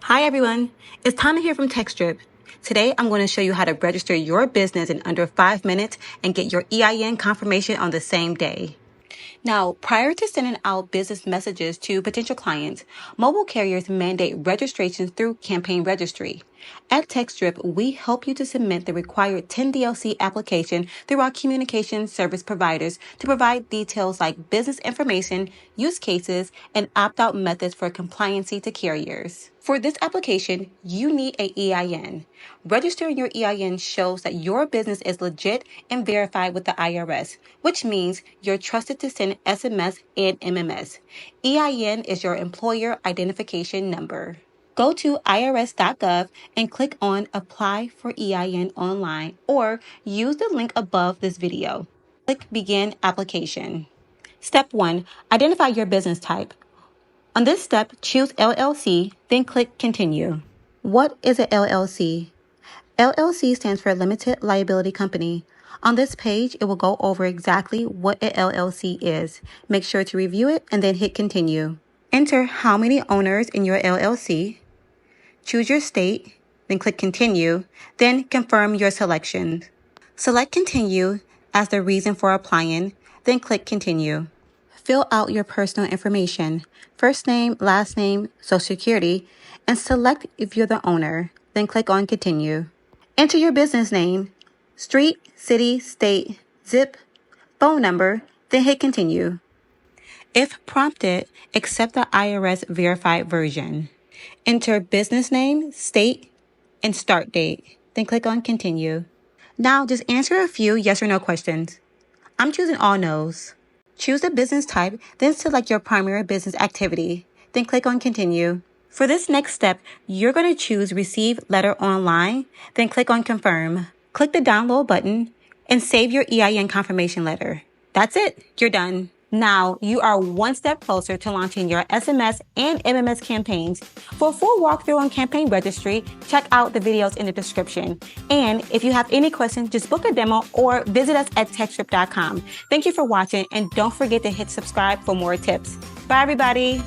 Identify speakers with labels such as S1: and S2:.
S1: Hi everyone, it's time to hear from Textdrip. Today I'm going to show you how to register your business in under 5 minutes and get your EIN confirmation on the same day. Now, prior to sending out business messages to potential clients, mobile carriers mandate registrations through Campaign Registry. At Textdrip, we help you to submit the required 10DLC application through our communication service providers to provide details like business information, use cases, and opt-out methods for compliancy to carriers. For this application, you need a EIN. Registering your EIN shows that your business is legit and verified with the IRS, which means you're trusted to send SMS and MMS. EIN is your employer identification number. Go to irs.gov and click on Apply for EIN online or use the link above this video. Click Begin Application. Step 1. Identify your business type. On this step, choose LLC, then click Continue. What is a LLC? LLC stands for Limited Liability Company. On this page, it will go over exactly what a LLC is. Make sure to review it and then hit Continue. Enter how many owners in your LLC. Choose your state, then click Continue, then confirm your selection. Select Continue as the reason for applying, then click Continue. Fill out your personal information, first name, last name, social security, and select if you're the owner, then click on Continue. Enter your business name, street, city, state, zip, phone number, then hit Continue. If prompted, accept the IRS verified version. Enter business name, state, and start date, then click on Continue. Now just answer a few yes or no questions. I'm choosing all no's. Choose the business type, then select your primary business activity, then click on Continue. For this next step, you're going to choose Receive Letter Online, then click on Confirm. Click the download button and save your EIN confirmation letter. That's it. You're done. Now, you are one step closer to launching your SMS and MMS campaigns. For a full walkthrough on Campaign Registry, check out the videos in the description. And if you have any questions, just book a demo or visit us at textdrip.com. Thank you for watching, and don't forget to hit subscribe for more tips. Bye, everybody.